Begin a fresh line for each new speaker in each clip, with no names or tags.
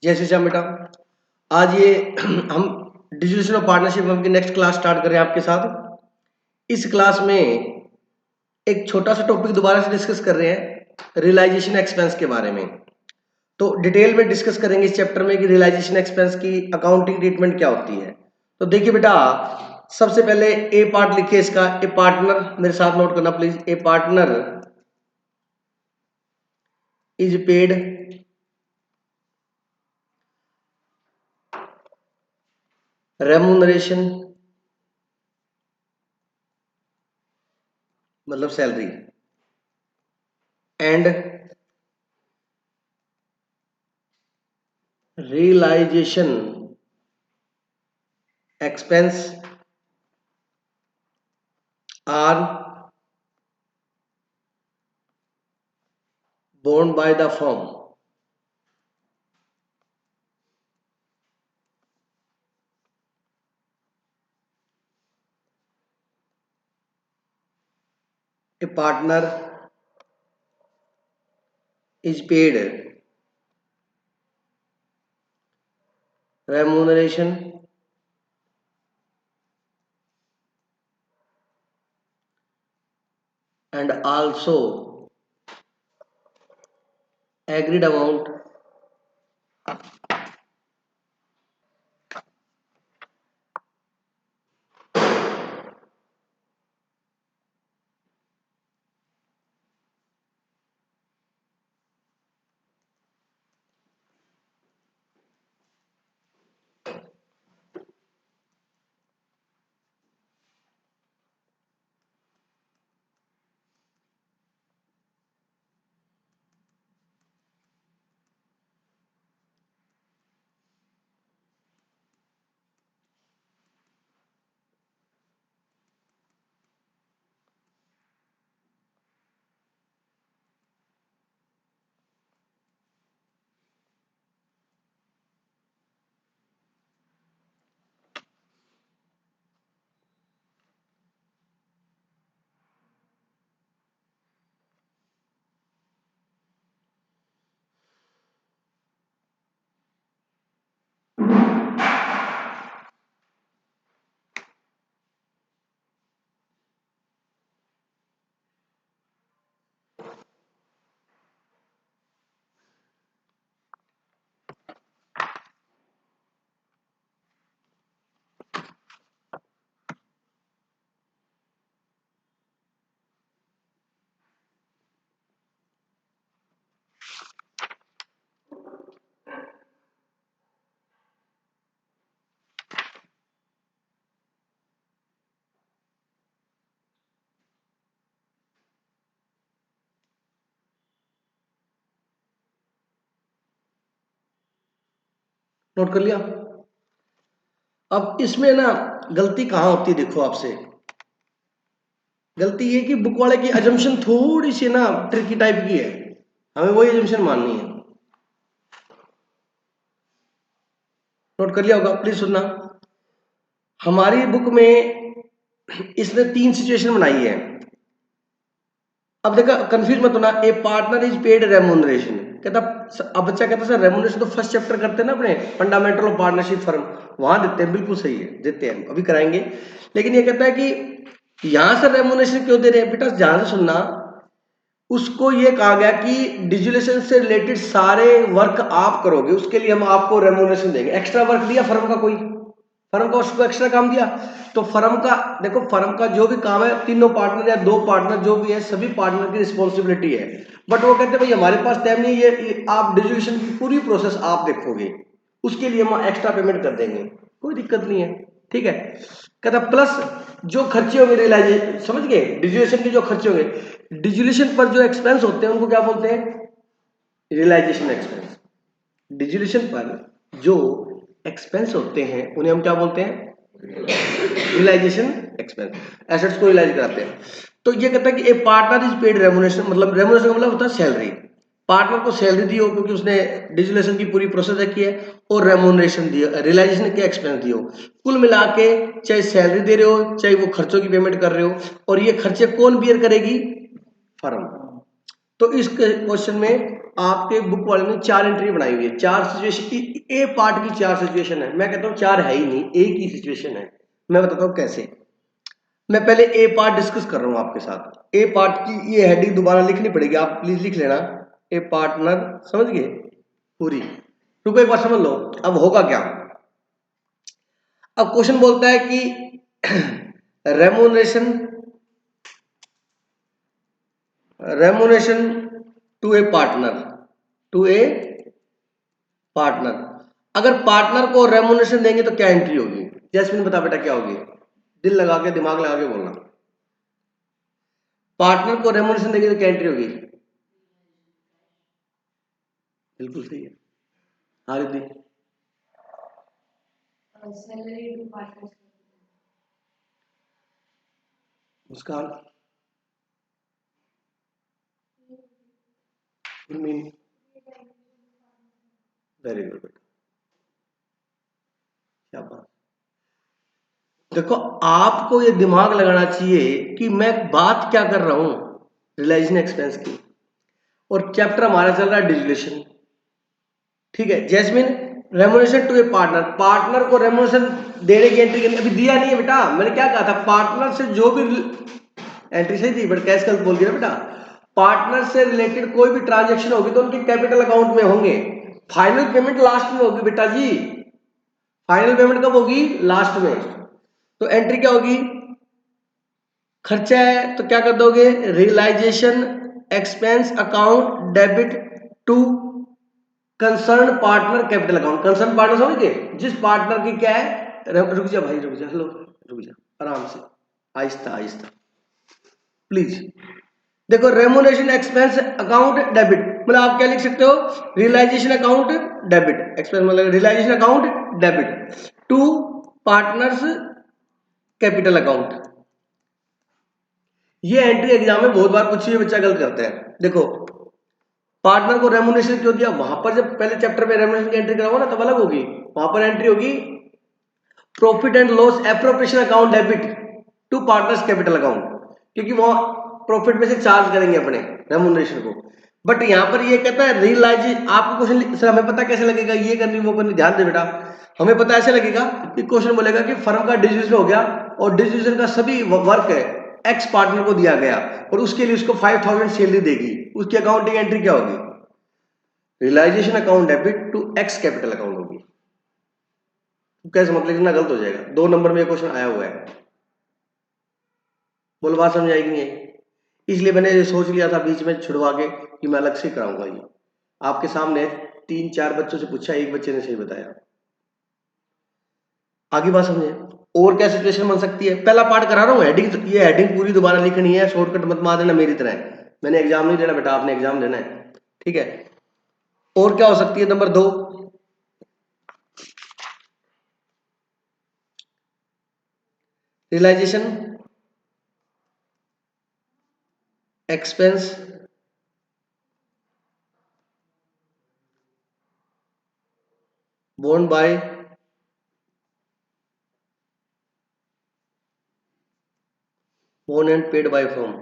जय श्री श्याम बेटा। आज ये हम डिजिटल ऑफ पार्टनरशिप फर्म की नेक्स्ट क्लास स्टार्ट कर रहे हैं आपके साथ। इस क्लास में एक छोटा सा टॉपिक दोबारा से डिस्कस कर रहे हैं, रियलाइजेशन एक्सपेंस के बारे में। तो डिटेल में डिस्कस करेंगे इस चैप्टर में कि रियलाइजेशन एक्सपेंस की अकाउंटिंग ट्रीटमेंट क्या होती है। तो देखिए बेटा, सबसे पहले ए पार्ट लिखिए इसका। ए पार्टनर, मेरे साथ नोट करना please. A partner is paid remuneration, मतलब salary, and realisation expense are borne by the firm. A partner is paid remuneration and also agreed amount note कर लिया। अब इसमें ना गलती कहाँ होती है, देखो आपसे गलती ये कि बुक वाले की अजम्पशन थोड़ी सी ना ट्रिकी टाइप की है, हमें वही अजम्पशन माननी है। नोट कर लिया होगा, प्लीज सुनना। हमारी बुक में इसने 3 सिचुएशन बनाई है। अब देखा, कंफ्यूज मत होना। ए पार्टनर इज पेड रेम्यूनरेशन कहता, अब बच्चा कहता सर रेम्यूनरेशन तो फर्स्ट चैप्टर करते हैं ना अपने फंडामेंटल ऑफ पार्टनरशिप फर्म, वहां देते हैं। बिल्कुल सही है, देते हैं, अभी कराएंगे। लेकिन ये कहता है कि यहां से रेम्यूनरेशन क्यों दे रहे हैं बेटा, ध्यान से सुनना। उसको ये कहा गया कि डिजिटलाइजेशन से रिलेटेड सारे वर्क आप करोगे, उसके लिए हम आपको रेम्यूनरेशन देंगे। एक्स्ट्रा वर्क दिया फर्म का, कोई फर्म का उसको एक्स्ट्रा काम दिया, तो फर्म का देखो, फर्म का जो भी काम है, तीनों पार्टनर या 2 पार्टनर जो भी है, सभी पार्टनर की रिस्पॉन्सिबिलिटी है। बट वो कहते हैं भाई हमारे पास टाइम नहीं है, ये आप डिजिटलाइजेशन की पूरी प्रोसेस आप देखोगे, उसके लिए हम एक्स्ट्रा पेमेंट कर देंगे, कोई दिक्कत नहीं है, ठीक है। कहता प्लस जो खर्चे होंगे रियलाइजेशन, समझ गए, डिजिटलाइजेशन के जो खर्चे होंगे, डिजिटलाइजेशन पर जो एक्सपेंस होते हैं उनको क्या बोलते हैं, रियलाइजेशन एक्सपेंस। डिजिटलाइजेशन पर जो एक्सपेंस होते हैं उन्हें हम क्या बोलते हैं, रियलाइजेशन एक्सपेंस। एसेट्स को रियलाइज कराते हैं। तो ये कहता है कि ए पार्टनर इज पेड रेम्यूनरेशन, मतलब रेम्यूनरेशन का मतलब होता है सैलरी। पार्टनर को सैलरी दी हो क्योंकि उसने डिजिटलाइजेशन की पूरी प्रोसेस रखी है, और रेम्यूनरेशन दी, रियलाइजेशन के एक्सपेंस दिए हो। कुल मिला के चाहे सैलरी दे रहे हो, चाहे वो खर्चों की पेमेंट कर रहे हो, और ये खर्चे कौन बियर करेगी, फर्म। तो इस क्वेश्चन में आपके बुक वाले ने 4 एंट्री बनाई हुई है, 4 सिचुएशन, ए पार्ट की 4 सिचुएशन है। मैं कहता हूँ 4 है ही नहीं, एक ही सिचुएशन है। मैं बताता हूँ कैसे। मैं पहले ए पार्ट डिस्कस कर रहा हूँ आपके साथ। ए पार्ट की ये हेडिंग दोबारा लिखनी पड़ेगी, आप प्लीज लिख लेना। ए पार्टनर, समझ गए पूरी। रुको एक बार समझ लो अब होगा क्या। अब क्वेश्चन बोलता है कि remuneration to a partner, to a partner. अगर पार्टनर को रेमुनरेशन देंगे तो क्या एंट्री होगी? जैस्मिन बता बेटा क्या होगी, दिल लगा के दिमाग लगा के बोलना। पार्टनर को रेमुनरेशन देंगे तो क्या एंट्री होगी? बिल्कुल सही है। हाँ Riddhi, salary to partner, Muskan, mean, very good बेटा, क्या बात। देखो आपको ये दिमाग लगाना चाहिए कि मैं बात क्या कर रहा हूं, रिलाइजेशन एक्सपेंस की, और चैप्टर हमारा चल रहा है डिस्ट्रीब्यूशन। ठीक है Jasmine, remuneration to a partner, partner को रेमुनेशन देने की एंट्री अभी दिया नहीं है बेटा। मैंने क्या कहा था, पार्टनर से जो भी एंट्री सही थी बट कैश कल बोल दिया बेटा। पार्टनर से रिलेटेड कोई भी ट्रांजैक्शन होगी तो उनके कैपिटल अकाउंट में होंगे। फाइनल पेमेंट लास्ट में होगी बेटा जी, फाइनल पेमेंट कब होगी? लास्ट में। तो एंट्री क्या होगी? खर्चा है तो क्या कर दोगे? Realisation expense account debit to concern partner capital account. Concern partner समझ गए, जिस पार्टनर की क्या है, रुक जा भाई रुक जा, हेलो रुक जा, आराम से, आहिस्ता आहिस्ता प्लीज। देखो रेमुनेशन एक्सपेंस अकाउंट डेबिट मतलब आप क्या लिख सकते हो, रियलाइजेशन अकाउंट डेबिट, एक्सपेंस मतलब realisation account debit to partners capital account. ये एंट्री एग्जाम में बहुत बार पूछी हुई, बच्चा गलत करते हैं। देखो पार्टनर को रेमुनेशन क्यों दिया, वहां पर जब पहले चैप्टर में रेमुनेशन की एंट्री कराओगे ना तब अलग होगी, वहां पर एंट्री होगी profit and loss appropriation account debit to partners capital account, क्योंकि वो प्रॉफिट में से चार्ज करेंगे अपने रेमुनरेशन को। बट यहां पर ये कहता है रियलाइज, आपको क्वेश्चन सर हमें पता कैसे लगेगा ये करनी वो करनी, ध्यान दे बेटा। हमें पता ऐसे लगेगा कि क्वेश्चन बोलेगा कि फर्म का डिसीजन हो गया और डिसीजन का सभी वर्क है एक्स पार्टनर को दिया गया और उसके लिए उसको 5000 सैलरी देगी, उसकी अकाउंटिंग एंट्री क्या होगी? Realisation account debit to X capital account होगी। कैसे मतलब इतना गलत हो जाएगा? 2 नंबर में क्वेश्चन आया हुआ है, बोलो बात समझ आएगी नहीं? इसलिए मैंने ये सोच लिया था बीच में छुड़वा के कि मैं अलग से कराऊंगा। ये आपके सामने 3-4 बच्चों से पूछा, एक बच्चे ने सही बताया। आगे बात समझे? और क्या सिचुएशन बन सकती है? पहला पार्ट करा रहा हूँ, हेडिंग, ये हेडिंग पूरी दोबारा लिखनी है, शॉर्टकट मत मार देना मेरी तरह। मैंने एग्जाम नहीं देना बेटा, आपने एग्जाम देना है, ठीक है? और क्या हो सकती है? Number 2, realisation expense borne by borne and paid by firm.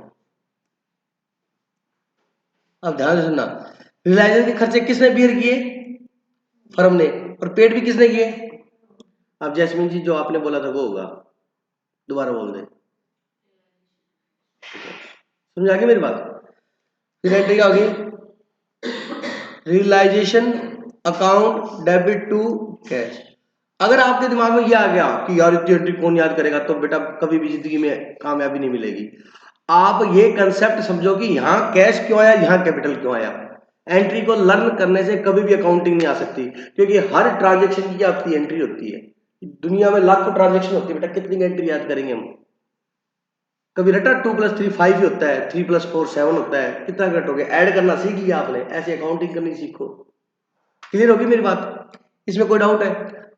अब ध्यान से सुनना, रियलाइजेशन के खर्चे किसने बियर किए? फर्म ने। और पेड भी किसने किए? अब जैस्मिन जी जो आपने बोला था वो होगा, दोबारा बोल दे, समझ आ गई मेरी बात? फिर एंट्री क्या होगी? Realisation account debit to cash. अगर आपके दिमाग में ये आ गया कि यार इतनी एंट्री कौन याद करेगा, तो बेटा कभी भी जिंदगी में कामयाबी नहीं मिलेगी। आप ये कंसेप्ट समझो कि यहां कैश क्यों आया, यहां कैपिटल क्यों आया। एंट्री को लर्न करने से कभी भी अकाउंटिंग नहीं आ सकती, क्योंकि हर ट्रांजेक्शन की आपकी एंट्री होती है। दुनिया में लाखों ट्रांजेक्शन होती है बेटा, कितनी एंट्री याद करेंगे हम? कभी रटा 2+3 5 ही होता है, 3+4 7 होता है, कितना कट हो गया? ऐड करना सीख लिया आपने, ऐसे अकाउंटिंग करनी सीखो। क्लियर होगी मेरी बात? इसमें कोई डाउट है?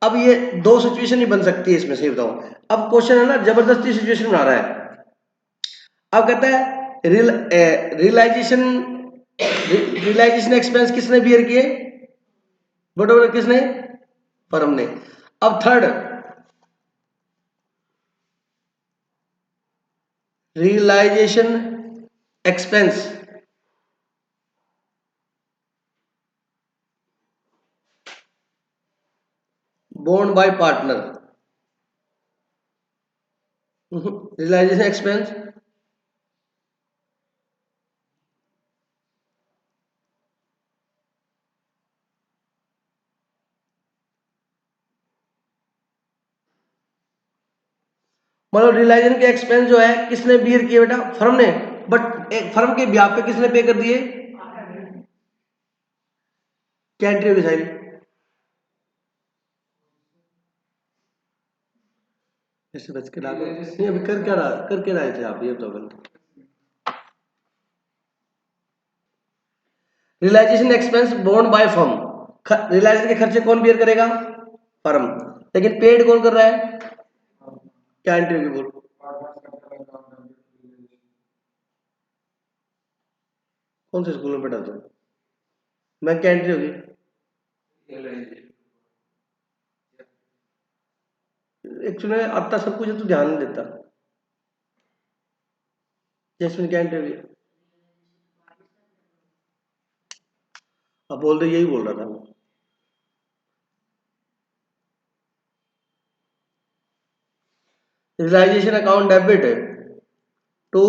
अब ये 2 सिचुएशन ही बन सकती है इसमें, सही बताऊं। अब क्वेश्चन है ना जबरदस्ती सिचुएशन बना रहा है। अब कहता है रियलाइजेशन रियलाइजेशन एक्सपेंस किसने बियर किए? बटोबर किसने? फर्म ने। अब third, realisation expense borne by partner, realisation expense मतलब रियलाइजेशन के एक्सपेंस जो है किसने बियर किए बेटा, फर्म ने, बट एक फर्म के ब्याह पे किसने पे कर दिए, क्या एंट्री होगी सारी, ऐसे बच के डालो नहीं, अभी कर क्या रहा, कर क्या रहे थे आप ये तो गलत। Realisation expense borne by firm, realisation के खर्चे कौन बियर करेगा, फर्म, लेकिन पेड कौन कर रहा है, क्या एंट्री होगी बोल, कौन से स्कूल में पढ़ा तुम, मैं क्या एंट्री होगी, एक्चुअली आता सब कुछ है, तू ध्यान नहीं देता, जैसमिन क्या एंट्री होगी, अब बोल दो, यही बोल रहा था मैं, रियलाइजेशन अकाउंट डेबिट टू,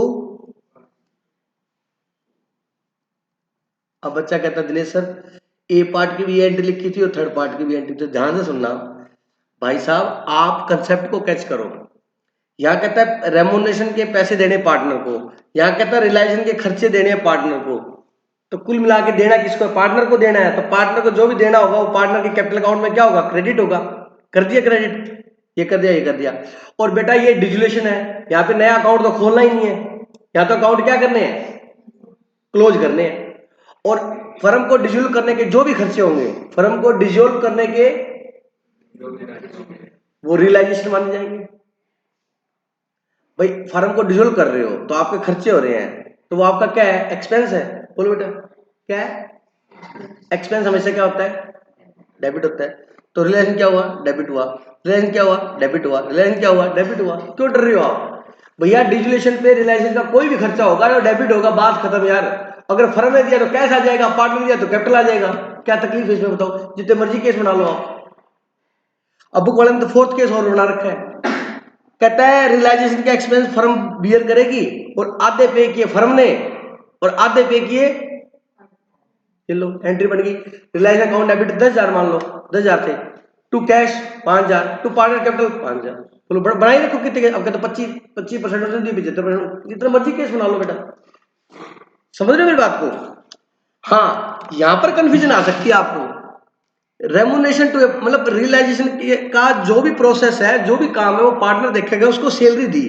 अब बच्चा कहता दिनेश सर ए पार्ट की भी एंट्री लिखी थी और थर्ड पार्ट की भी एंट्री, तो ध्यान से सुनना भाई साहब, आप कंसेप्ट को कैच करो। यहाँ कहता है रेमोनेशन के पैसे देने पार्टनर को, यहाँ कहता है रियलाइजेशन के खर्चे देने हैं पार्टनर को, तो कुल मिला के देना किसको है, पार्टनर को देना है, तो पार्टनर को जो भी देना होगा वो पार्टनर के कैपिटल अकाउंट में क्या होगा, क्रेडिट होगा, कर दिया क्रेडिट, ये कर दिया, ये कर दिया। और बेटा ये डिजुलेशन है, यहाँ पे नया अकाउंट तो खोलना ही नहीं है, यहाँ तो अकाउंट क्या करने हैं, क्लोज करने हैं। और फर्म को डिजोल्व करने के जो भी खर्चे होंगे, फर्म को डिजोल्व करने के वो रियलाइजेशन माने जाएंगे। भाई फर्म को डिजोल्व कर रहे हो तो आपके खर्चे हो रहे हैं, तो वो आपका क्या है, एक्सपेंस है, बोलो बेटा क्या है, एक्सपेंस हमेशा क्या होता है, डेबिट होता है। तो रिलेशन क्या हुआ, डेबिट हुआ, रिलेशन क्या हुआ, डेबिट हुआ, रिलेशन क्या हुआ, डेबिट हुआ। क्यों डर रहे हो आप भैया, डिजुलेशन पे रिलेशन का कोई भी खर्चा होगा तो डेबिट होगा, बात खत्म यार। अगर फर्म ने दिया तो कैश आ जाएगा, पार्टनर दिया तो कैपिटल आ जाएगा, क्या तकलीफ है इसमें बताओ, जितने मर्जी केस बना लो आप। अब बुक वाले ने तो फोर्थ केस और बना रखा है, कहता है रियलाइजेशन का एक्सपेंस फर्म बियर करेगी और आधे पे किए फर्म ने और आधे पे किए, लो एंट्री बन गई, रिलायंस अकाउंट डेबिट 10,000 मान लो, 10,000 थे, to cash 5,000, to partner capital 5,000, बोलो बनाई रखो कितने के, अब कहते 25% 75%, जितना मर्जी केस बना लो बेटा, समझ रहे हो मेरी बात को। हाँ यहां पर कंफ्यूजन आ सकती है आपको, रेमुनेशन टू मतलब रियलाइजेशन का जो भी प्रोसेस है, जो भी काम है वो पार्टनर देखेगा, उसको सैलरी दी,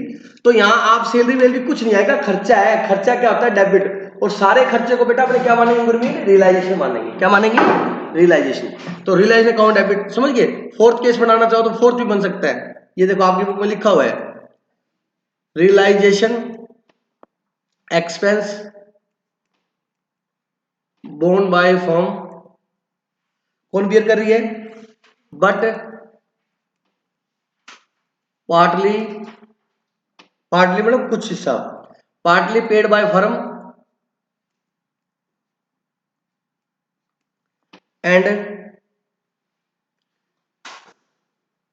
तो यहाँ आप सैलरी वैलरी कुछ नहीं आएगा, खर्चा है, खर्चा क्या होता है, डेबिट, और सारे खर्चे को बेटा अपने क्या मानेंगे गुरमीत, रियलाइजेशन मानेंगे, क्या मानेंगे, रियलाइजेशन। तो रियलाइजेशन अकाउंट डेबिट समझ गए, फोर्थ केस बनाना चाहो तो फोर्थ भी बन सकता है, ये देखो आपकी बुक में लिखा हुआ है, realisation expense borne by firm, कौन बियर कर रही है, बट पार्टली, पार्टली मतलब कुछ हिस्सा, partly paid by firm and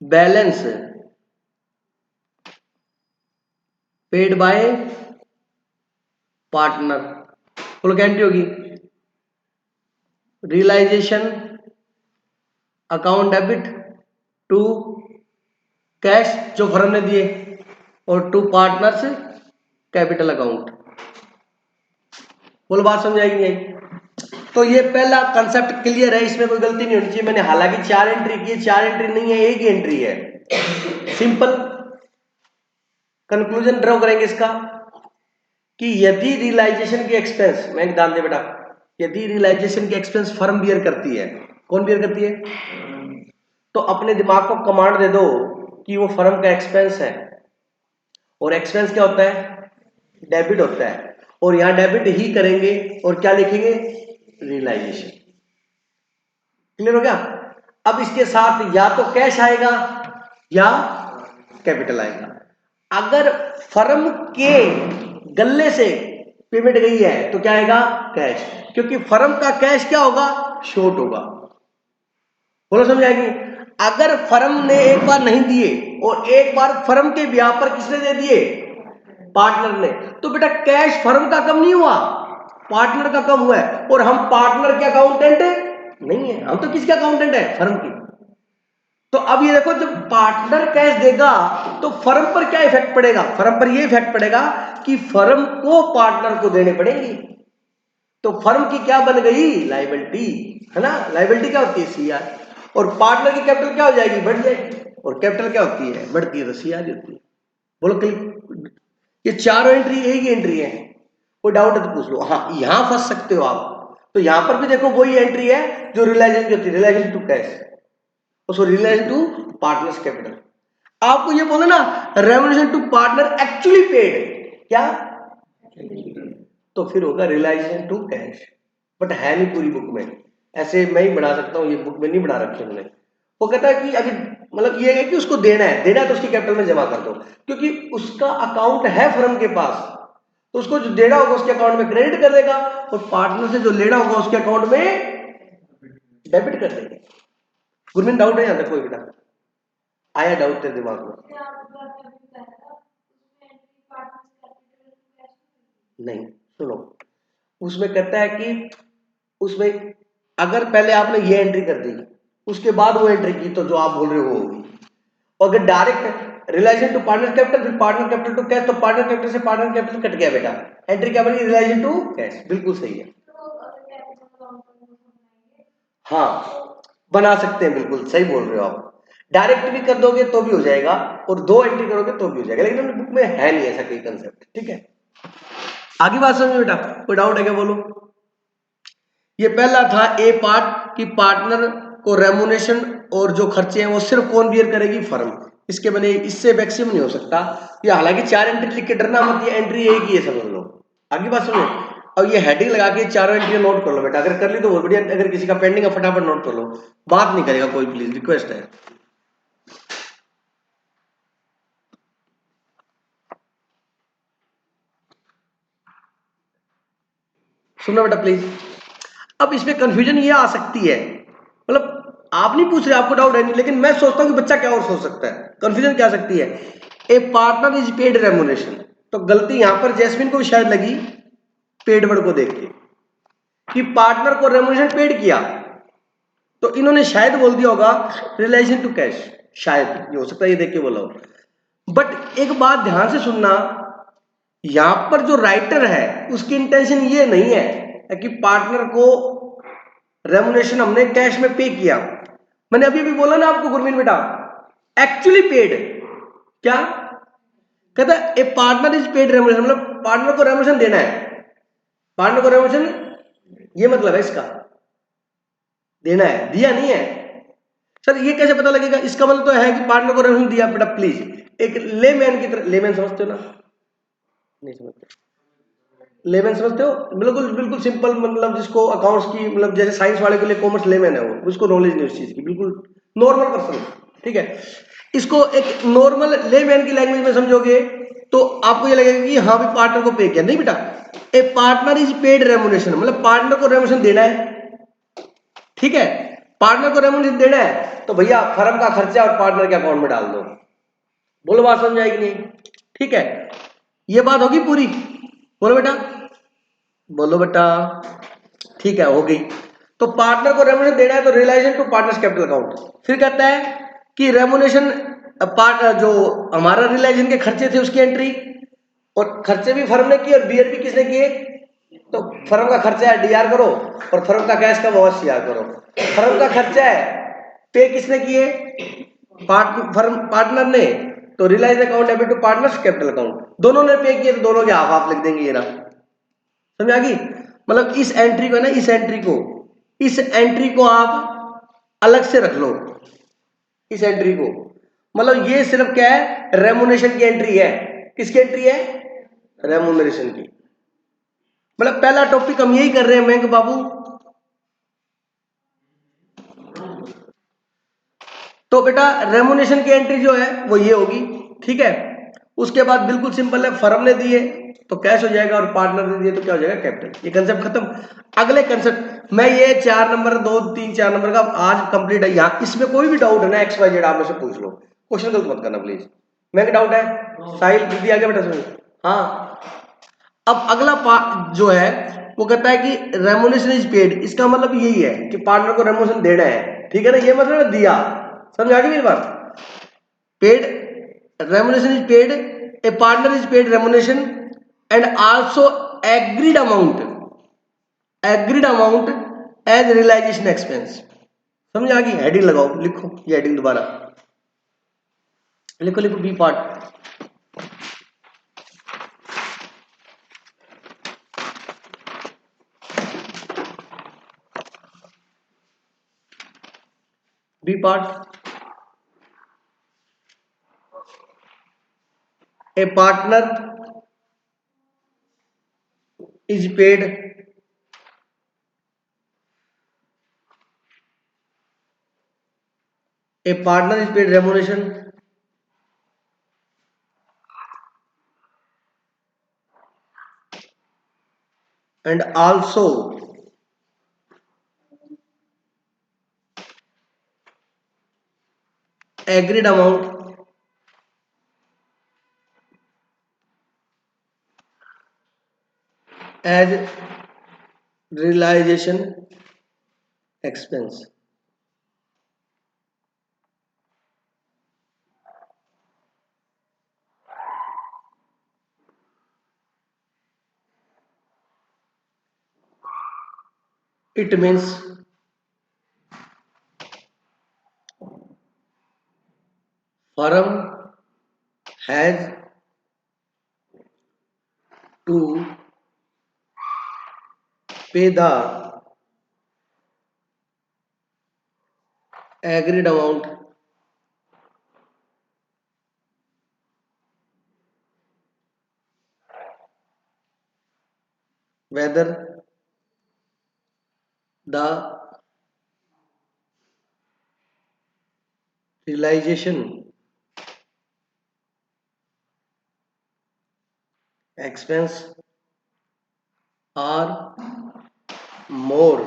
balance paid by partner, full guarantee होगी। Realisation account debit to cash जो फर्म ने दिए और टू पार्टनर्स कैपिटल अकाउंट, बोलो बात समझ आएगी नहीं। तो ये पहला कंसेप्ट क्लियर है, इसमें कोई गलती नहीं होनी चाहिए। मैंने हालांकि 4 एंट्री की, 4 एंट्री नहीं है, एक ही एंट्री है। सिंपल कंक्लूजन ड्रॉ करेंगे इसका कि यदि रियलाइजेशन के एक्सपेंस, मैं ध्यान दे बेटा, यदि रियलाइजेशन के एक्सपेंस फर्म बियर करती है, कौन बियर करती है, तो अपने दिमाग को कमांड दे दो कि वो फर्म का एक्सपेंस है, और एक्सपेंस क्या होता है, डेबिट होता है, और यहां डेबिट ही करेंगे और क्या लिखेंगे, रियलाइजेशन। क्लियर हो गया। अब इसके साथ या तो कैश आएगा या कैपिटल आएगा। अगर फर्म के गल्ले से पेमेंट गई है तो क्या आएगा, कैश, क्योंकि फर्म का कैश क्या होगा, शॉर्ट होगा, बोलो समझ आएगी। अगर फर्म ने एक बार नहीं दिए और एक बार फर्म के ब्याह पर किसने दे दिए, पार्टनर ने, तो बेटा कैश फर्म का कम नहीं हुआ, पार्टनर का कम हुआ है। और हम पार्टनर के अकाउंटेंट नहीं है, हम तो किसके अकाउंटेंट है, फर्म की। तो अब ये देखो, जब पार्टनर कैश देगा तो फर्म पर क्या इफेक्ट पड़ेगा, फर्म पर ये इफेक्ट पड़ेगा कि फर्म को पार्टनर को देने पड़ेंगे। तो फर्म की क्या बन गई, लायबिलिटी, है ना। लायबिलिटी क्या होती है, सीआर, और पार्टनर की कैपिटल क्या हो जाएगी, बढ़ जाएगी। और कैपिटल क्या होती है, बढ़ती है, तो सीआर होती है। बोलो क्लिक। ये चारों एंट्री एक ही एंट्री है, कोई डाउट है तो पूछ लो। हाँ, यहां फंस सकते हो आप। तो यहां पर भी देखो वही एंट्री है जो रिलाइजेशन की होती है, रिलाइजेशन टू कैश, उसको रिलेशन टू पार्टनर्स कैपिटल। आपको ये बोला ना, remuneration to partner actually paid, क्या, तो फिर होगा रिलाइजेशन टू कैश। बट है नहीं पूरी बुक में, ऐसे मैं ही बना सकता हूँ, ये बुक में नहीं बना रखे हमने। वो कहता है कि अभी मतलब ये है कि उसको देना है तो उसकी कैपिटल में जमा कर दो, क्योंकि उसका अकाउंट है फर्म के पास, तो उसको जो देना होगा उसके अकाउंट में क्रेडिट कर देगा, और पार्टनर से जो लेना होगा उसके अकाउंट में डेबिट कर देगा। गुरमीन डाउट है यहां तक कोई बेटा, आया डाउट तेरे दिमाग में? नहीं, सुनो, उसमें कहता है कि उसमें अगर पहले आपने ये एंट्री कर दी, उसके बाद वो एंट्री की, तो जो आप बोल रहे हो वो होगी। और अगर direct realisation to partner capital फिर पार्टनर कैपिटल टू कैश, तो पार्टनर कैपिटल से पार्टनर कैपिटल कट गया बेटा, एंट्री क्या बनी, रिलेशन टू कैश। बिल्कुल सही है, हाँ बना सकते हैं, बिल्कुल सही बोल रहे हो आप। डायरेक्ट भी कर दोगे तो भी हो जाएगा, और दो एंट्री करोगे तो भी हो जाएगा, लेकिन बुक में है नहीं ऐसा कोई कंसेप्ट, ठीक है। आगे बात समझ बेटा, कोई डाउट है क्या, बोलो। ये पहला था ए पार्ट, कि पार्टनर को रेमुनेशन और जो खर्चे हैं वो सिर्फ कौन बियर करेगी, फर्म। इसके बने इससे मैक्सिमम नहीं हो सकता। ये हालांकि 4 एंट्री लिख के डरना मत, ये एंट्री एक ही है, समझ लो। आगे बात सुनो, अब ये हेडिंग लगा के चारों एंट्री नोट कर लो बेटा, अगर कर ली तो बहुत बढ़िया, अगर किसी का पेंडिंग है फटाफट नोट कर लो, बात नहीं करेगा कोई, प्लीज रिक्वेस्ट है। सुनो बेटा प्लीज। अब इसमें कंफ्यूजन ये आ सकती है, मतलब आप नहीं पूछ रहे, आपको डाउट है नहीं, लेकिन मैं सोचता हूं कि बच्चा क्या और सोच सकता है। कंफ्यूजन क्या सकती है, ए पार्टनर इज पेड रेमुनेशन, तो गलती यहां पर जैस्मिन को भी शायद लगी पेड वर्ड को देख के, कि पार्टनर को रेमुनेशन पेड किया, तो इन्होंने शायद बोल दिया होगा रिलेशन टू कैश, शायद ये हो सकता है, ये देख के बोला हो। बट एक बात ध्यान से सुनना, यहां पर जो राइटर है उसकी इंटेंशन ये नहीं है कि पार्टनर को रेमुनेशन हमने कैश में पे किया। मैंने अभी भी बोला ना आपको गुरमीन बेटा, एक्चुअली पेड, क्या कहता है, ए पार्टनर इज पेड रेमुनेशन, मतलब पार्टनर को रेमुनेशन देना है, पार्टनर को रेमुनेशन, ये मतलब है इसका, देना है, दिया नहीं है। सर ये कैसे पता लगेगा, इसका मतलब तो है कि पार्टनर को रेमुनेशन दिया। बेटा प्लीज एक लेमैन की तरह, लेमैन समझते हो ना, नहीं समझते, लेमैन समझते हो, बिल्कुल बिल्कुल सिंपल, मतलब जिसको अकाउंट्स की, मतलब जैसे साइंस वाले के लिए कॉमर्स लेमैन है वो, उसको नॉलेज नहीं उस चीज की, बिल्कुल नॉर्मल पर्सन, ठीक है। इसको एक नॉर्मल लेमैन की लैंग्वेज में समझोगे तो आपको ये लगेगा कि हाँ भी पार्टनर को पे किया, नहीं बेटा, ए पार्टनर इज पेड रेमुनेशन, मतलब पार्टनर को रेमुनेशन देना है, ठीक है। पार्टनर को रेमुनेशन देना है तो भैया फर्म का खर्चा और पार्टनर के अकाउंट में डाल दो। बोलो बात समझ आएगी नहीं, ठीक है, ये बात होगी पूरी, बोलो बेटा, बोलो बेटा, ठीक है हो गई। तो पार्टनर को रेमुनेशन देना है तो realisation to partners capital account. फिर कहता है कि रेमुनेशन पार्ट, जो हमारा रिलाइजेशन के खर्चे थे उसकी एंट्री, और खर्चे भी फर्म ने किए और बियर भी किसने किए, तो फर्म का खर्चा है डीआर करो, और फर्म का कैश का वो सीआर करो। फर्म का खर्चा है, पे किसने किए, पार्टनर ने, तो realise account debit to partners capital account, दोनों ने पे किए तो दोनों के हाफ हाफ लिख देंगे, ये ना, समझ आ गई। मतलब इस एंट्री को ना, इस एंट्री को आप अलग से रख लो, इस एंट्री को, मतलब ये सिर्फ क्या है, रेमुनेशन की एंट्री है। किसकी एंट्री है, रेमुनेशन की। मतलब पहला टॉपिक हम यही कर रहे हैं मैंग बाबू। तो बेटा रेमुनेशन की एंट्री जो है वो ये होगी, ठीक है। उसके बाद बिल्कुल सिंपल है, फर्म ने दिए तो कैश हो जाएगा और पार्टनर ने दिए तो क्या हो जाएगा, कैपिटल। ये कंसेप्ट खत्म। अगले कंसेप्ट, मैं ये 4 नंबर 2 3 4 नंबर का आज कंप्लीट है। यहाँ इसमें कोई भी डाउट है ना एक्स वाई जेड आप में से पूछ लो, क्वेश्चन गलत मत करना प्लीज। मैं डाउट है साहिल दीदी आगे बेटा सुन। हाँ, अब अगला पार्ट जो है वो कहता है कि रेमुनेशन इज पेड। इसका मतलब यही है कि पार्टनर को रेमुनेशन देना है, ठीक है ना, ये मतलब है दिया। समझ आ गई मेरी बात? Paid, remuneration is paid, a partner is paid remuneration and also agreed amount as realization expense। समझ आ गई? हेडिंग लगाओ, लिखो ये हेडिंग दोबारा लिखो, लिखो B part. B part, A partner is paid remuneration and also agreed amount as realization expense। It means firm has to pay the agreed amount whether the realization expense are more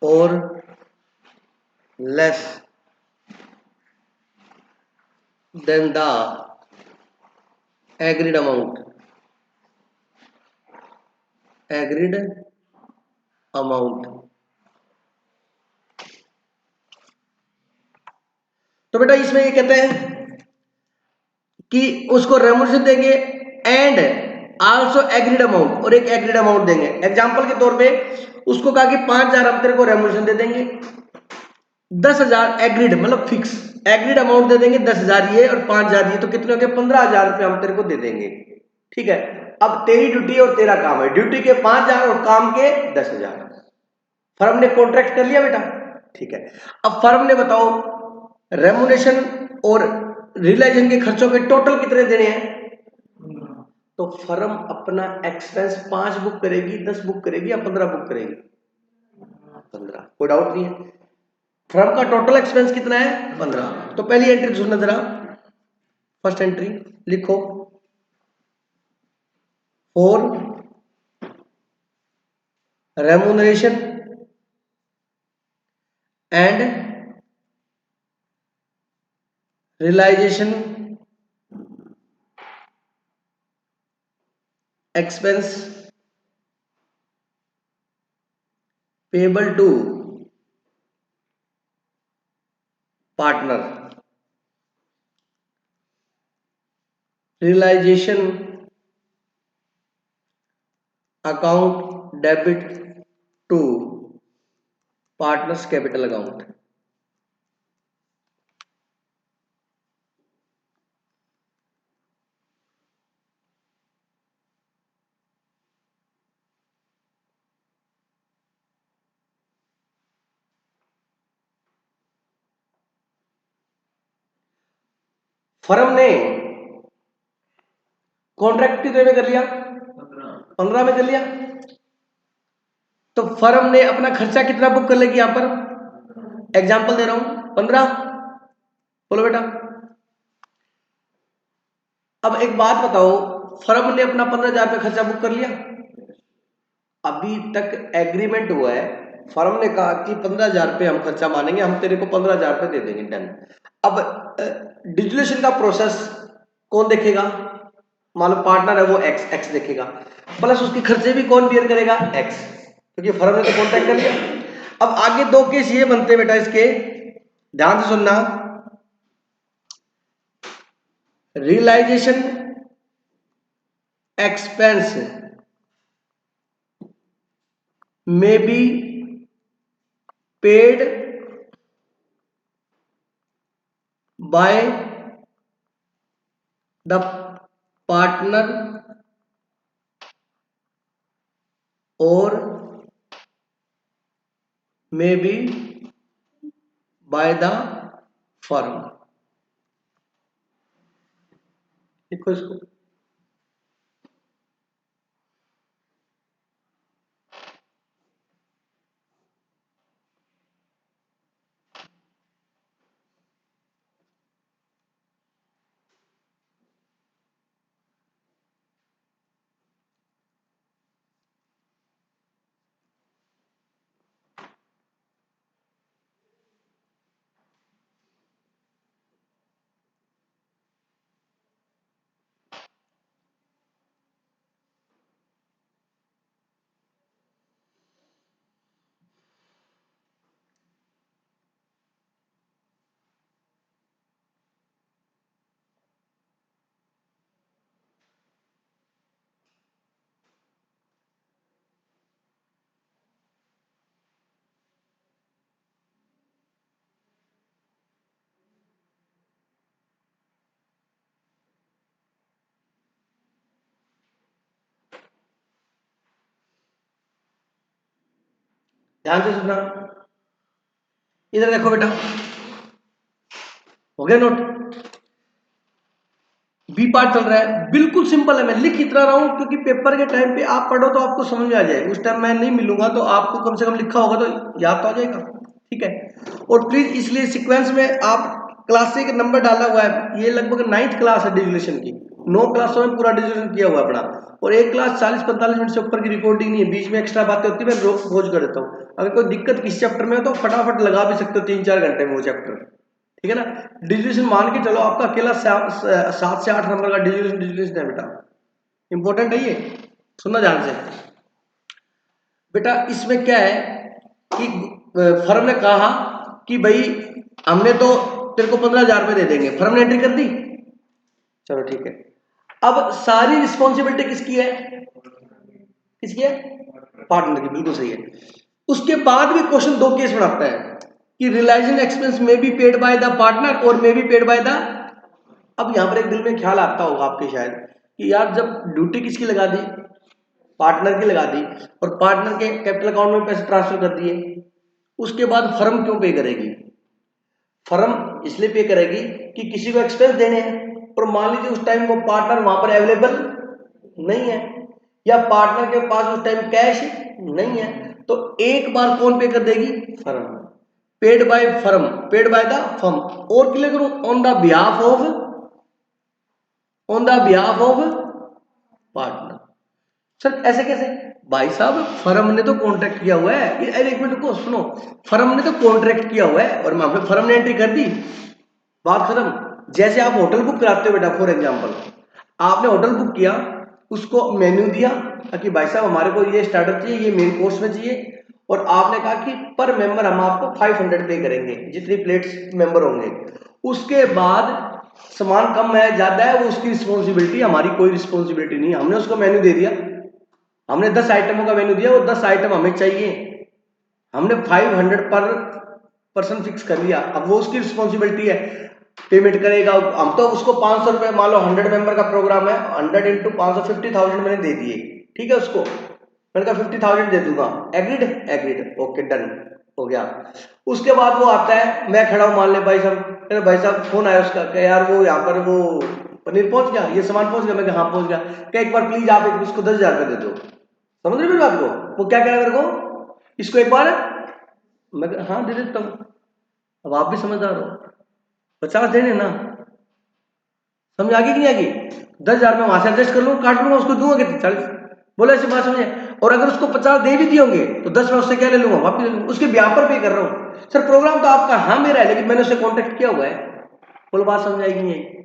or less than the agreed amount। agreed amount, तो बेटा इसमें ये कहते हैं कि उसको remuneration देंगे and also agreed amount, और एक एग्रीड अमाउंट देंगे। एग्जांपल के तौर पे उसको कहा कि 5,000 हम तेरे को रेमुनेशन दे देंगे, 10,000 एग्रीड मतलब फिक्स एग्रीड अमाउंट दे देंगे, 10,000 ये और 5,000 ये, तो कितने हो गए 15,000 रुपये हम तेरे को दे देंगे। ठीक है, अब तेरी ड्यूटी और तेरा काम है, ड्यूटी के 5,000 और काम के 10,000। फर्म ने कॉन्ट्रैक्ट कर लिया बेटा, ठीक है। अब फर्म ने बताओ रेमुनेशन और रिलाइजेशन के खर्चों के टोटल कितने देने हैं, तो फर्म अपना एक्सपेंस 5 बुक करेगी, 10 बुक करेगी या 15 बुक करेगी, 15। कोई डाउट नहीं है, फर्म का टोटल एक्सपेंस कितना है 15। तो पहली एंट्री सुनना जरा, फर्स्ट एंट्री लिखो, for remuneration and realisation expense payable to partner, realization account debit to partners capital account। Firm ने कॉन्ट्रैक्ट कितने में कर लिया, 15 में कर लिया, तो फर्म ने अपना खर्चा कितना बुक कर लेगी यहां पर, एग्जांपल दे रहा हूं 15। बोलो बेटा, अब एक बात बताओ, फर्म ने अपना 15,000 रुपये खर्चा बुक कर लिया, अभी तक एग्रीमेंट हुआ है, फर्म ने कहा कि 15,000 रुपये हम खर्चा मानेंगे, हम तेरे को 15,000 रुपये दे देंगे, डन। अब डिजुलेशन का प्रोसेस कौन देखेगा? मान लो पार्टनर है वो एक्स देखेगा, प्लस उसके खर्चे भी कौन बियर करेगा? एक्स, क्योंकि फर्म ने तो कॉन्ट्रैक्ट कर लिया। अब आगे दो केस ये बनते हैं बेटा इसके, ध्यान से सुनना। Realisation expense may be paid by the partner or may be by the firm। देखो इसको, ध्यान से सुनना, इधर देखो बेटा, हो गया नोट? बी पार्ट चल रहा है, बिल्कुल सिंपल है, मैं लिख इतना रहा हूं क्योंकि पेपर के टाइम पे आप पढ़ो तो आपको समझ में आ जाए, उस टाइम मैं नहीं मिलूंगा तो आपको कम से कम लिखा होगा तो याद तो आ जाएगा, ठीक है। और प्लीज इसलिए सीक्वेंस में आप क्लास से नंबर डाला हुआ है, ये लगभग 9th क्लास है डिजुलेशन की, 9 क्लासों में पूरा डिजुलेशन किया हुआ है अपना, और एक क्लास 40-45 मिनट से ऊपर की रिकॉर्डिंग नहीं है, बीच में एक्स्ट्रा बातें होती है, मैं रोज कर देता हूँ। अगर कोई दिक्कत किस चैप्टर में हो तो फटाफट लगा भी सकते हो 3-4 घंटे में वो चैप्टर, ठीक है ना। डिजुलेशन मान के चलो आपका अकेला 7 से 8 नंबर का डिजुलेशन है बेटा, इंपॉर्टेंट है ये, सुनना ध्यान से बेटा। इसमें क्या है कि फर्म ने कहा कि भाई हमने तो तेरे को 15,000 रुपये दे देंगे, फर्म ने एंट्री कर दी, चलो ठीक है। अब सारी रिस्पॉन्सिबिलिटी किसकी है? किसकी है? पार्टनर की, बिल्कुल सही है। उसके बाद भी क्वेश्चन दो केस बनाता है कि रियलाइजेशन एक्सपेंस में be paid by the partner और में बी पेड बाय द। अब यहां पर एक दिल में ख्याल आता होगा आपके शायद कि यार जब ड्यूटी किसकी लगा दी? पार्टनर की लगा दी, और पार्टनर के कैपिटल अकाउंट में पैसे ट्रांसफर कर दिए, उसके बाद फर्म क्यों पे करेगी? फर्म इसलिए पे करेगी कि किसी को एक्सपेंस देने हैं, और मान लीजिए उस टाइम वो पार्टनर वहां पर अवेलेबल नहीं है, या पार्टनर के पास उस टाइम कैश नहीं है, तो एक बार कौन पे कर देगी? Firm. Paid by firm, paid by the firm, और क्लियर करूं, on the behalf of partner. Sir ऐसे कैसे? भाई साहब फर्म ने तो कॉन्ट्रैक्ट किया हुआ है, एक मिनट को सुनो, फर्म ने तो कॉन्ट्रैक्ट किया हुआ है और वहां पे फर्म ने एंट्री कर दी, बात खत्म। जैसे आप होटल बुक कराते हो बेटा, फॉर एग्जांपल आपने होटल बुक किया, उसको मेन्यू दिया कि भाई साहब हमारे को ये स्टार्टर चाहिए, ये मेन कोर्स में चाहिए, और आपने कहा कि पर मेंबर हम आपको 500 पे करेंगे जितनी प्लेट्स मेंबर होंगे। उसके बाद सामान कम है ज्यादा है वो उसकी रिस्पॉन्सिबिलिटी, हमारी कोई रिस्पॉन्सिबिलिटी नहीं, हमने उसको मेन्यू दे दिया, हमने 10 आइटमों का मेन्यू दिया, वो 10 आइटम हमें चाहिए, हमने 500 पर पर्सन फिक्स कर लिया, अब वो उसकी रिस्पॉन्सिबिलिटी है, पेमेंट करेगा। हम तो उसको 500 रुपए, मान लो 100 मेंबर का प्रोग्राम है, 100 इंटू 500 50,000 मैंने दे दिए, ठीक है, उसको मैंने कहा 50,000 दे दूंगा, एग्रीड, एग्रीड, ओके डन, हो गया। उसके बाद वो आता है, मैं खड़ा हूं मान ले भाई साहब, अरे भाई साहब फोन आया उसका कि यार वो यहाँ पर वो पनीर पहुंच गया, ये सामान पहुंच गया, मैं हाँ पहुंच गया, कि एक बार प्लीज आप एक उसको 10,000 रुपये दे दो। समझ रहे मेरी बात को? वो क्या कह रहा है मेरे को, इसको एक बार, मैं हाँ दे देता हूँ। अब आप भी समझदार हो, 50 देने ना, समझ आ गई कि नहीं आ गई? 10,000 में वहां से एडजस्ट कर लूंगा, काट लूंगा, उसको दूंगा कितने 40। बोले ऐसे बात समझे? और अगर उसको 50 दे भी दिए होंगे तो 10 में उससे क्या ले लूंगा, वापिस ले लूंगा, उसके ब्याह पर पे कर रहा हूँ। सर प्रोग्राम तो आपका हाँ मेरा है, लेकिन मैंने उससे कॉन्टेक्ट किया हुआ है। बोलो बात समझ आएगी नहीं आएगी?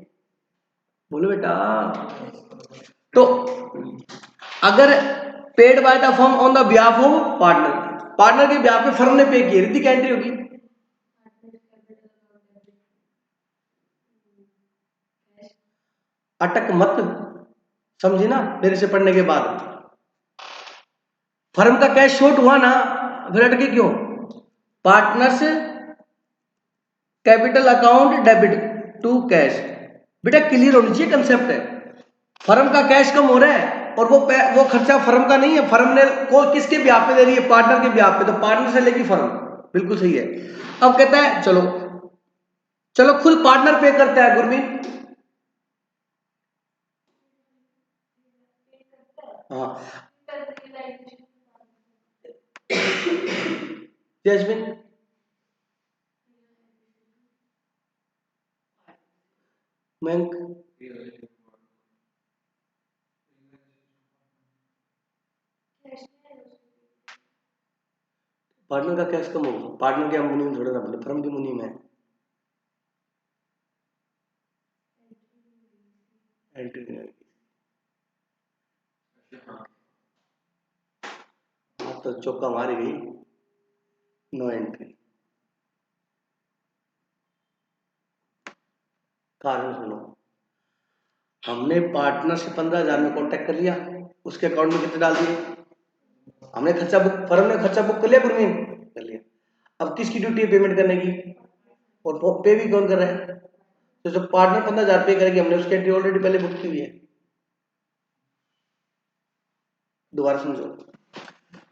बोलो बेटा। तो अगर paid by the firm on the behalf of partner, partner के ब्याह पे फर्म ने पे किए, रीति क्या एंट्री होगी? अटक मत, समझी ना मेरे से पढ़ने के बाद? फर्म का कैश शॉर्ट हुआ ना, फिर अटके क्यों? Partners capital account debit to cash. बेटा क्लियर होनी चाहिए कंसेप्ट है। फर्म का कैश कम हो रहा है और वो खर्चा फर्म का नहीं है, फर्म ने को किसके ब्याह पे दे रही है? पार्टनर के ब्याह पे, तो पार्टनर से लेगी फर्म, बिल्कुल सही है। अब कहता है चलो चलो खुद पार्टनर पे करता है गुरमीत। हाँ जैस्मिन, मैं पार्टनर का कैश कम होगा, पार्टनर के मुनीम थोड़ा ना बोले, फर्म की मुनीम है। एंट्री नहीं आएगी। हाँ तो चौका मारी गई, नो एंट्री। कारण सुनो, हमने पार्टनर से 15,000 में कॉन्टेक्ट कर लिया, उसके अकाउंट में कितने डाल दिए? हमने खर्चा बुक, फर्म ने खर्चा बुक कर लिया गुरमीत, कर लिया। अब किसकी ड्यूटी है पेमेंट करने की? और पे भी कौन कर रहा है? तो जब पार्टनर 15,000 पे करेगी, हमने उसकी एंट्री ऑलरेडी पहले बुक की हुई है। दोबारा समझो,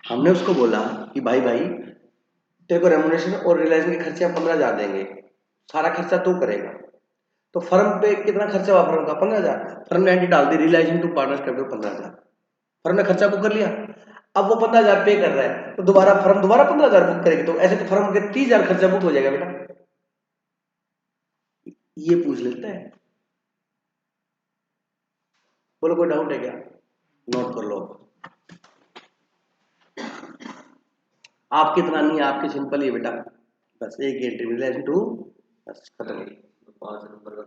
हमने उसको बोला कि भाई तेरे को रेमुनेशन और रिलायंस के खर्चे हम 15,000 देंगे, सारा खर्चा तू करेगा। तो फर्म पे कितना खर्चा हुआ फर्म का? 15,000। फर्म ने एंट्री डाल दी reliance to partners capital 15,000। Firm ने खर्चा बुक कर लिया, अब वो 15,000 पे कर रहा है, तो दोबारा फर्म दोबारा 15,000 बुक करेगी, तो ऐसे तो फर्म के 30,000 खर्चा बुक हो जाएगा बेटा। ये पूछ लेता है। बोलो कोई डाउट है क्या? नोट कर लो। आपकी इतना नहीं है, आपकी सिंपल ही है बेटा, बस एक एंट्री रिलायंस टू, बस खत्म। 5 नंबर का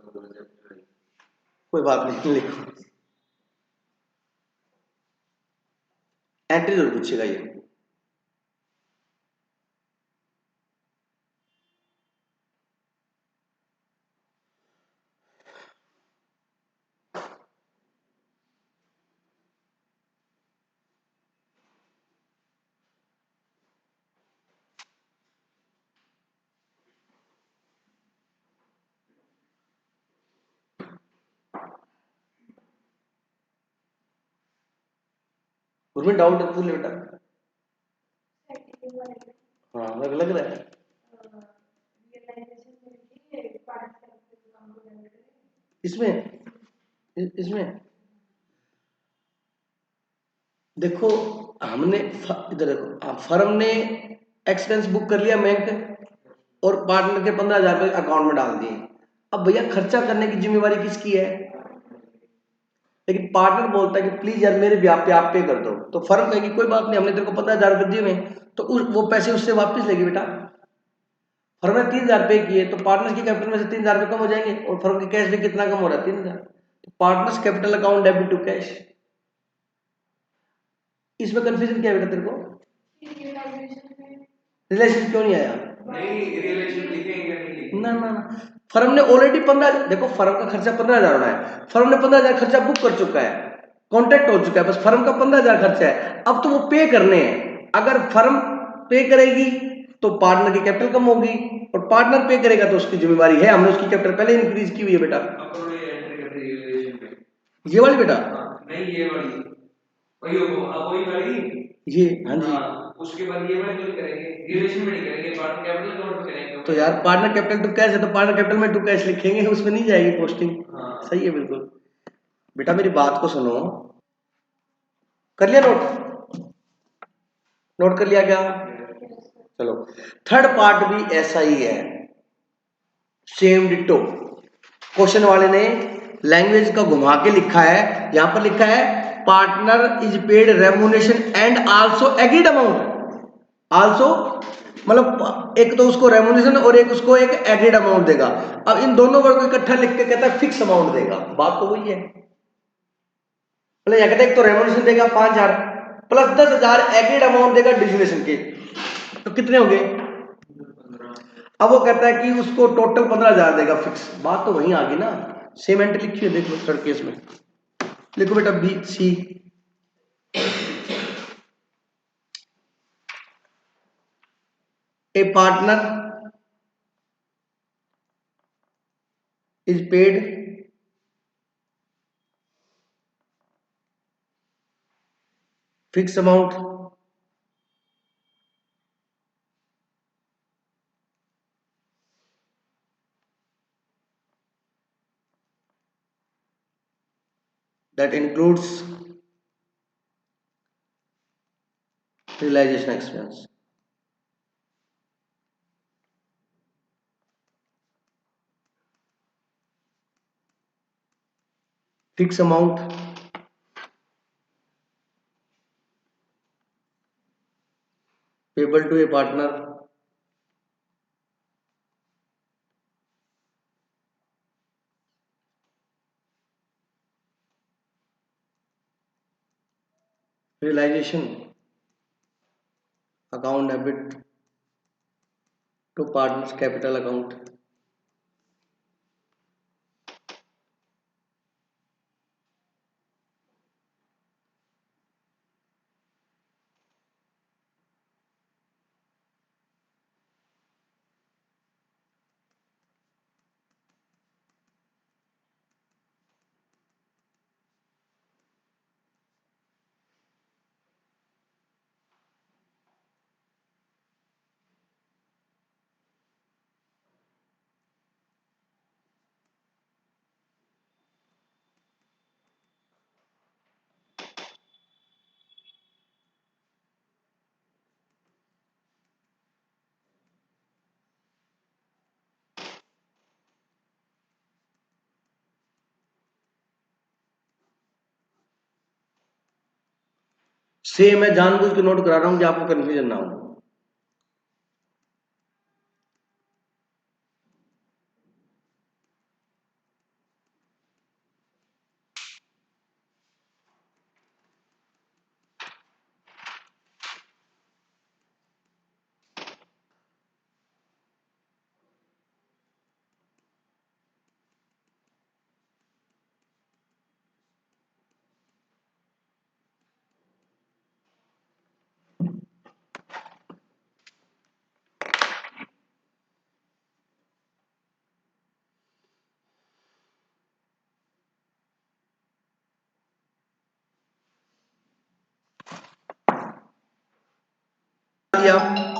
कोई बात नहीं, लिखो एंट्री जरूर पूछेगा ये। उसमें डाउट है, पूछ ले बेटा। हाँ लग रहा है इसमें, इसमें देखो, हमने इधर देखो, फर्म ने एक्सपेंस बुक कर लिया बैंक, और पार्टनर के 15,000 रुपए अकाउंट में डाल दिए। अब भैया खर्चा करने की जिम्मेवारी किसकी है? लेकिन पार्टनर बोलता है कि प्लीज यार मेरे ब्याह पे आप पे कर दो, तो फर्म कहेगी कोई बात नहीं, हमने तेरे को 15,000 रुपए दिए हैं, तो वो पैसे उससे वापस लेगी बेटा। फर्म ने 3,000 पे किए, तो पार्टनर की कैपिटल में से 3,000 रुपए कम हो जाएंगे, और फर्म के कैश में कितना कम हो रहा है? 3,000। तो partners capital account debit to cash. इसमें कंफ्यूजन क्या है बेटा तेरे को? रिलेशन क्यों नहीं आया? नहीं रिलेशन लिखेंगे नहीं लिखेंगे ना ना ना। फर्म ने ऑलरेडी 15, देखो फर्म का खर्चा 15,000 होना है, फर्म ने 15,000 खर्चा बुक कर चुका है, कॉन्ट्रैक्ट हो चुका है, बस फर्म का 15,000 खर्चा है, अब तो वो पे करने हैं। अगर फर्म पे करेगी तो पार्टनर की कैपिटल कम होगी, और पार्टनर पे करेगा तो उसकी जिम्मेवारी है, हमने उसकी कैपिटल पहले इंक्रीज की हुई है बेटा। ये वाली बेटा नहीं, ये वाली वही वाली, ये हाँ जी, उसके बाद ये वाली करेंगे, रिलेशन में नहीं करेंगे, पार्टनर कैपिटल अकाउंट पे करेंगे। तो यार पार्टनर कैपिटल टू कैश है, तो पार्टनर कैपिटल में टू कैश लिखेंगे, उसमें नहीं जाएगी पोस्टिंग। सही है बिल्कुल बेटा, मेरी बात को सुनो। कर लिया नोट? नोट कर लिया क्या? चलो, थर्ड पार्ट भी ऐसा ही है, सेम डिटो। क्वेश्चन वाले ने लैंग्वेज का घुमा के लिखा है, यहां पर लिखा है partner is paid remuneration and also agreed amount. Also मतलब एक तो उसको रेमुनेशन और एक उसको एक एग्रीड अमाउंट देगा। अब इन दोनों वर्ड को इकट्ठा लिख के कहता है फिक्स अमाउंट देगा, बात तो वही है। मतलब यहां कहता है एक तो रेमुनेशन देगा 5,000 प्लस 10,000 एग्रीड अमाउंट देगा ड्यूरेशन के, तो कितने हो गए? अब वो कहता है कि उसको टोटल 15,000 देगा फिक्स, बात तो वहीं आ गई ना। सेम एंट्री लिखी है, देख लो थर्ड केस में, लिखो बेटा B C. A partner is paid fix amount that includes realization expense। fixed amount payable to a partner realization account debit to partners capital account। Same मैं जानबूझ के नोट करा रहा हूं कि आपको कंफ्यूजन ना हो। लिया